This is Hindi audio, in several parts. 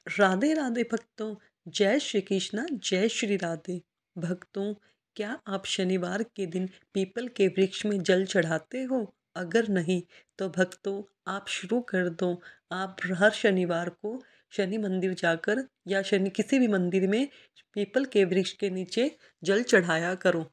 राधे राधे भक्तों। जय श्री कृष्णा, जय श्री राधे। भक्तों, क्या आप शनिवार के दिन पीपल के वृक्ष में जल चढ़ाते हो? अगर नहीं तो भक्तों, आप शुरू कर दो। आप हर शनिवार को शनि मंदिर जाकर या शनि किसी भी मंदिर में पीपल के वृक्ष के नीचे जल चढ़ाया करो।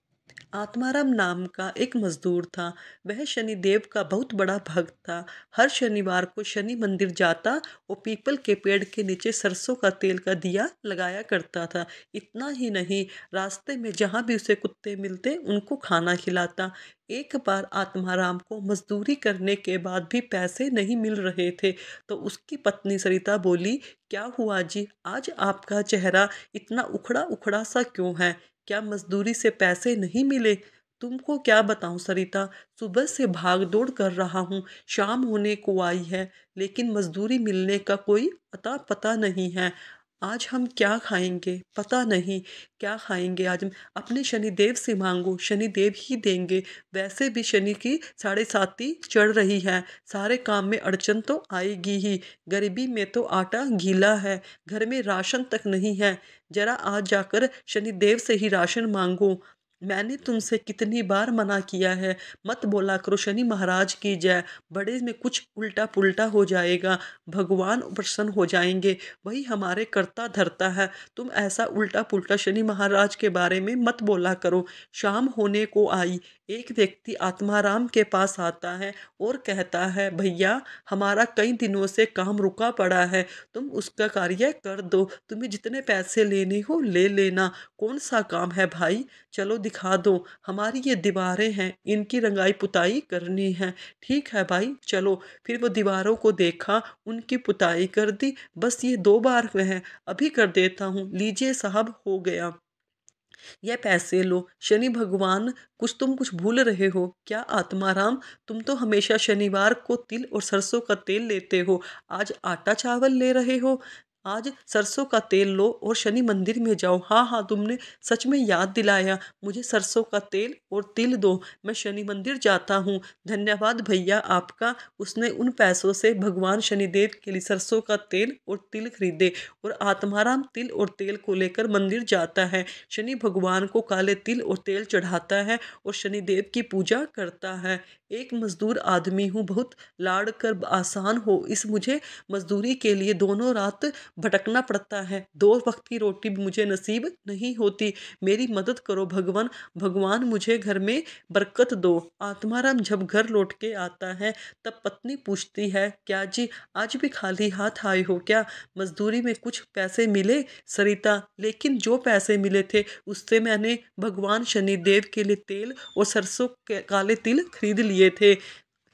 आत्माराम नाम का एक मजदूर था। वह शनिदेव का बहुत बड़ा भक्त था। हर शनिवार को शनि मंदिर जाता और पीपल के पेड़ के नीचे सरसों का तेल का दिया लगाया करता था। इतना ही नहीं, रास्ते में जहाँ भी उसे कुत्ते मिलते उनको खाना खिलाता। एक बार आत्माराम को मजदूरी करने के बाद भी पैसे नहीं मिल रहे थे, तो उसकी पत्नी सरिता बोली, क्या हुआ जी, आज आपका चेहरा इतना उखड़ा उखड़ा सा क्यों है? क्या मजदूरी से पैसे नहीं मिले? तुमको क्या बताऊं सरिता, सुबह से भाग दौड़ कर रहा हूँ, शाम होने को आई है, लेकिन मजदूरी मिलने का कोई अता पता नहीं है। आज हम क्या खाएंगे पता नहीं। क्या खाएंगे आज हम? अपने शनिदेव से मांगो, शनिदेव ही देंगे। वैसे भी शनि की 7.5 चढ़ रही है, सारे काम में अड़चन तो आएगी ही। गरीबी में तो आटा गीला है, घर में राशन तक नहीं है। जरा आज जाकर शनिदेव से ही राशन मांगो। मैंने तुमसे कितनी बार मना किया है, मत बोला करो शनि महाराज की जय। बड़े में कुछ उल्टा पुल्टा हो जाएगा, भगवान प्रसन्न हो जाएंगे, वही हमारे करता धरता है। तुम ऐसा उल्टा पुल्टा शनि महाराज के बारे में मत बोला करो। शाम होने को आई, एक व्यक्ति आत्माराम के पास आता है और कहता है, भैया हमारा कई दिनों से काम रुका पड़ा है, तुम उसका कार्य कर दो। तुम्हें जितने पैसे लेने हो ले लेना। कौन सा काम है भाई? चलो दिखा दो। हमारी ये दीवारें हैं, इनकी रंगाई पुताई करनी है। ठीक है भाई चलो। फिर वो दीवारों को देखा, उनकी पुताई कर दी। बस ये 2 बार हुए हैं, अभी कर देता हूँ, लीजिए साहब हो गया। यह पैसे लो। शनि भगवान, कुछ भूल रहे हो क्या आत्माराम? तुम तो हमेशा शनिवार को तिल और सरसों का तेल लेते हो, आज आटा चावल ले रहे हो। आज सरसों का तेल लो और शनि मंदिर में जाओ। हाँ हाँ, तुमने सच में याद दिलाया, मुझे सरसों का तेल और तिल दो, मैं शनि मंदिर जाता हूँ। धन्यवाद भैया आपका। उसने उन पैसों से भगवान शनिदेव के लिए सरसों का तेल और तिल खरीदे और आत्माराम तिल और तेल को लेकर मंदिर जाता है। शनि भगवान को काले तिल और तेल चढ़ाता है और शनिदेव की पूजा करता है। एक मजदूर आदमी हूँ, बहुत लाड़ कर आसान हो इस मुझे मजदूरी के लिए दोनों रात भटकना पड़ता है, 2 वक्त की रोटी भी मुझे नसीब नहीं होती। मेरी मदद करो भगवान, भगवान मुझे घर में बरकत दो। आत्माराम जब घर लौट के आता है तब पत्नी पूछती है, क्या जी आज भी खाली हाथ आए हो क्या? मजदूरी में कुछ पैसे मिले? सरिता, लेकिन जो पैसे मिले थे उससे मैंने भगवान शनिदेव के लिए तेल और सरसों के काले तिल खरीद लिए थे।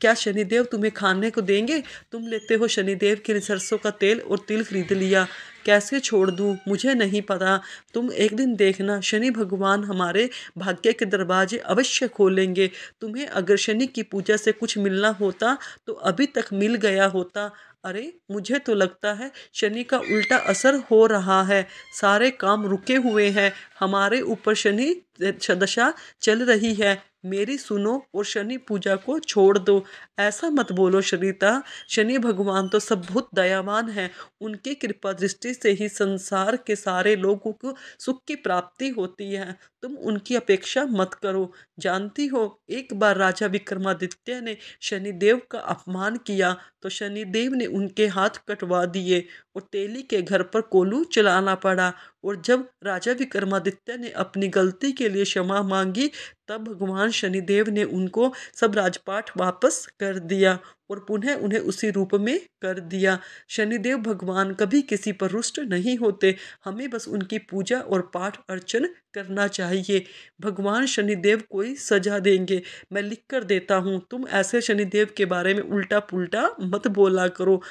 क्या शनिदेव तुम्हें खाने को देंगे? तुम लेते हो शनिदेव के लिए सरसों का तेल और तिल खरीद लिया, कैसे छोड़ दूँ मुझे नहीं पता। तुम एक दिन देखना, शनि भगवान हमारे भाग्य के दरवाजे अवश्य खोलेंगे। तुम्हें अगर शनि की पूजा से कुछ मिलना होता तो अभी तक मिल गया होता। अरे मुझे तो लगता है शनि का उल्टा असर हो रहा है, सारे काम रुके हुए हैं, हमारे ऊपर शनि दशा चल रही है। मेरी सुनो और शनि पूजा को छोड़ दो। ऐसा मत बोलो सरिता, शनि भगवान तो सब बहुत दयावान है, उनकी कृपा दृष्टि से ही संसार के सारे लोगों को सुख की प्राप्ति होती है। तुम उनकी अपेक्षा मत करो। जानती हो, एक बार राजा विक्रमादित्य ने शनिदेव का अपमान किया तो शनिदेव ने उनके हाथ कटवा दिए और तेली के घर पर कोलू चलाना पड़ा। और जब राजा विक्रमादित्य ने अपनी गलती के लिए क्षमा मांगी तब भगवान शनिदेव ने उनको सब राजपाट वापस कर दिया और पुनः उन्हें उसी रूप में कर दिया। शनिदेव भगवान कभी किसी पर रुष्ट नहीं होते, हमें बस उनकी पूजा और पाठ अर्चन करना चाहिए। भगवान शनिदेव कोई सजा देंगे, मैं लिख कर देता हूँ, तुम ऐसे शनिदेव के बारे में उल्टा पुल्टा मत बोला करो।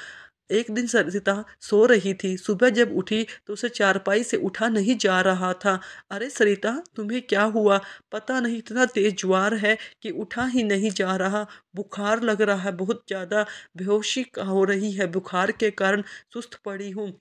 एक दिन सरिता सो रही थी, सुबह जब उठी तो उसे चारपाई से उठा नहीं जा रहा था। अरे सरिता, तुम्हें क्या हुआ? पता नहीं, इतना तेज ज्वार है कि उठा ही नहीं जा रहा, बुखार लग रहा है बहुत ज़्यादा, बेहोशी हो रही है, बुखार के कारण सुस्त पड़ी हूँ।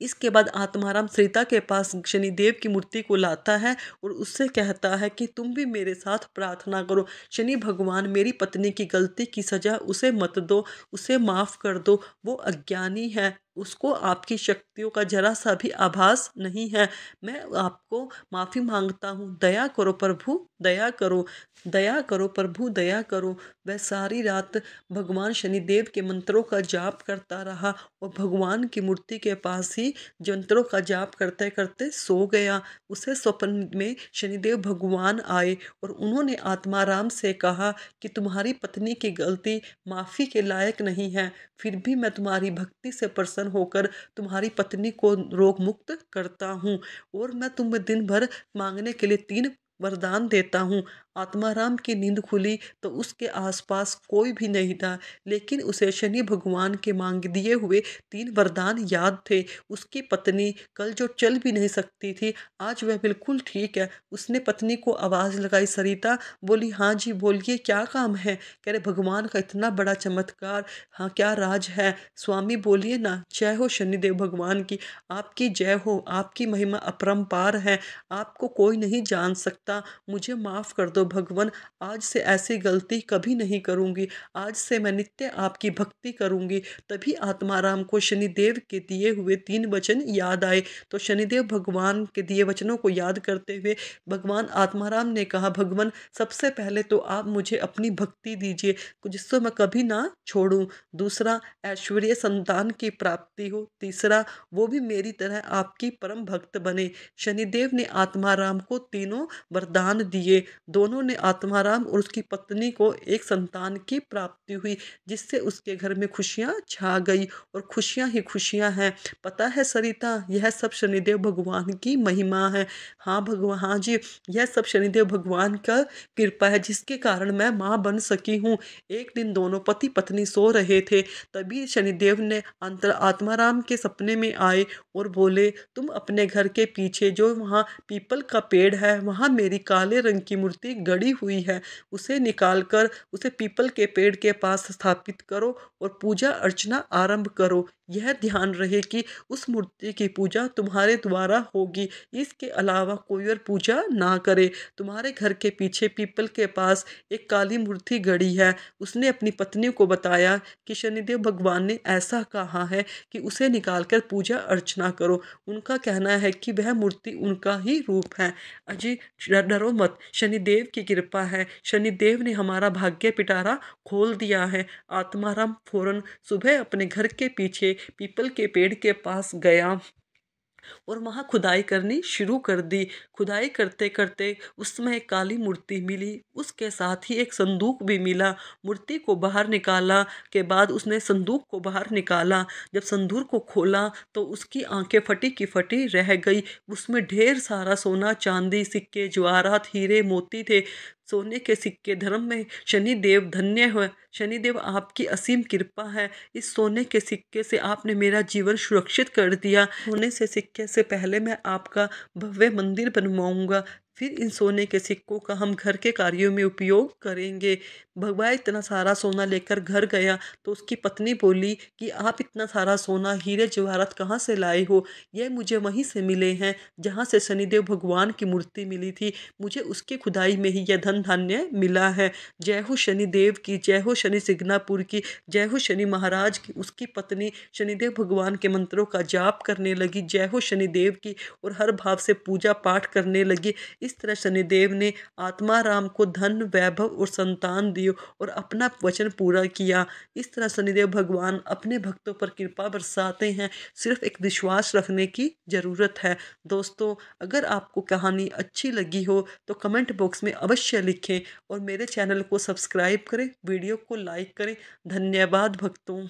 इसके बाद आत्माराम सरिता के पास शनिदेव की मूर्ति को लाता है और उससे कहता है कि तुम भी मेरे साथ प्रार्थना करो, शनि भगवान मेरी पत्नी की गलती की सजा उसे मत दो, उसे माफ़ कर दो, वो अज्ञानी है, उसको आपकी शक्तियों का जरा सा भी आभास नहीं है। मैं आपको माफ़ी मांगता हूँ, दया करो प्रभु, दया करो, दया करो प्रभु, दया करो। वह सारी रात भगवान शनिदेव के मंत्रों का जाप करता रहा और भगवान की मूर्ति के पास ही मंत्रों का जाप करते करते सो गया। उसे स्वप्न में शनिदेव भगवान आए और उन्होंने आत्माराम से कहा कि तुम्हारी पत्नी की गलती माफ़ी के लायक नहीं है, फिर भी मैं तुम्हारी भक्ति से प्रसन्न होकर तुम्हारी पत्नी को रोग मुक्त करता हूँ और मैं तुम्हें दिन भर मांगने के लिए 3 वरदान देता हूँ। आत्माराम की नींद खुली तो उसके आसपास कोई भी नहीं था, लेकिन उसे शनि भगवान के मांग दिए हुए 3 वरदान याद थे। उसकी पत्नी कल जो चल भी नहीं सकती थी, आज वह बिल्कुल ठीक है। उसने पत्नी को आवाज़ लगाई, सरिता बोली, हाँ जी बोलिए क्या काम है? कह रहे भगवान का इतना बड़ा चमत्कार, हाँ क्या राज है? स्वामी बोलिए ना। जय हो शनिदेव भगवान की, आपकी जय हो, आपकी महिमा अपरंपार है, आपको कोई नहीं जान सकता। मुझे माफ़ कर दो भगवान, आज से ऐसी गलती कभी नहीं करूँगी, आज से मैं नित्य आपकी भक्ति करूँगी। तभी आत्माराम को शनिदेव के दिए हुए 3 वचन याद आए। तो शनिदेव भगवान के दिए वचनों को याद करते हुए भगवान आत्माराम ने कहा, भगवान सबसे पहले तो आप मुझे अपनी भक्ति दीजिए जिसको मैं कभी ना छोड़ूं। दूसरा, ऐश्वर्य संतान की प्राप्ति हो। तीसरा, वो भी मेरी तरह आपकी परम भक्त बने। शनिदेव ने आत्माराम को तीनों वरदान दिए। दोनों ने आत्माराम और उसकी पत्नी को एक संतान की प्राप्ति हुई, जिससे उसके घर में खुशियाँ छा गई और खुशियाँ ही खुशियाँ हैं। पता है सरिता, यह सब शनिदेव भगवान की महिमा है। हाँ भगवान, हाँ जी, यह सब शनिदेव भगवान का कृपा है जिसके कारण मैं माँ बन सकी हूँ। एक दिन दोनों पति पत्नी सो रहे थे, तभी शनिदेव ने अंतर आत्माराम के सपने में आए और बोले, तुम अपने घर के पीछे जो वहाँ पीपल का पेड़ है, वहाँ मेरी काले रंग की मूर्ति गड़ी हुई है, उसे निकाल कर उसे पीपल के पेड़ के पास स्थापित करो और पूजा अर्चना आरंभ करो। यह ध्यान रहे कि उस मूर्ति की पूजा तुम्हारे द्वारा होगी, इसके अलावा कोई और पूजा ना करे। तुम्हारे घर के पीछे पीपल के पास एक काली मूर्ति गड़ी है। उसने अपनी पत्नी को बताया कि शनिदेव भगवान ने ऐसा कहा है कि उसे निकालकर पूजा अर्चना करो। उनका कहना है कि वह मूर्ति उनका ही रूप है। अजी डरो मत, शनिदेव की कृपा है, शनिदेव ने हमारा भाग्य पिटारा खोल दिया है। आत्माराम फौरन सुबह अपने घर के पीछे पीपल के पेड़ के पास गया और वहाँ खुदाई करनी शुरू कर दी। खुदाई करते करते उसमें एक काली मूर्ति मिली, उसके साथ ही एक संदूक भी मिला। मूर्ति को बाहर निकाला के बाद उसने संदूक को बाहर निकाला। जब संदूक को खोला तो उसकी आंखें फटी की फटी रह गई। उसमें ढेर सारा सोना चांदी सिक्के जवाहरात हीरे मोती थे। सोने के सिक्के, धर्म में शनिदेव धन्य हो, शनिदेव आपकी असीम कृपा है। इस सोने के सिक्के से आपने मेरा जीवन सुरक्षित कर दिया। सोने से सिक्के से पहले मैं आपका भव्य मंदिर बनवाऊंगा, फिर इन सोने के सिक्कों का हम घर के कार्यों में उपयोग करेंगे। भगवा इतना सारा सोना लेकर घर गया तो उसकी पत्नी बोली कि आप इतना सारा सोना हीरे जवाहरात कहाँ से लाए हो? यह मुझे वहीं से मिले हैं जहाँ से शनिदेव भगवान की मूर्ति मिली थी, मुझे उसकी खुदाई में ही यह धन धान्य मिला है। जय हो शनिदेव की, जय हो शनि सिग्नापुर की, जय हो शनि महाराज की। उसकी पत्नी शनिदेव भगवान के मंत्रों का जाप करने लगी, जय हो शनिदेव की, और हर भाव से पूजा पाठ करने लगी। इस तरह शनिदेव ने आत्माराम को धन वैभव और संतान दियो और अपना वचन पूरा किया। इस तरह शनिदेव भगवान अपने भक्तों पर कृपा बरसाते हैं, सिर्फ एक विश्वास रखने की ज़रूरत है। दोस्तों, अगर आपको कहानी अच्छी लगी हो तो कमेंट बॉक्स में अवश्य लिखें और मेरे चैनल को सब्सक्राइब करें, वीडियो को लाइक करें। धन्यवाद भक्तों।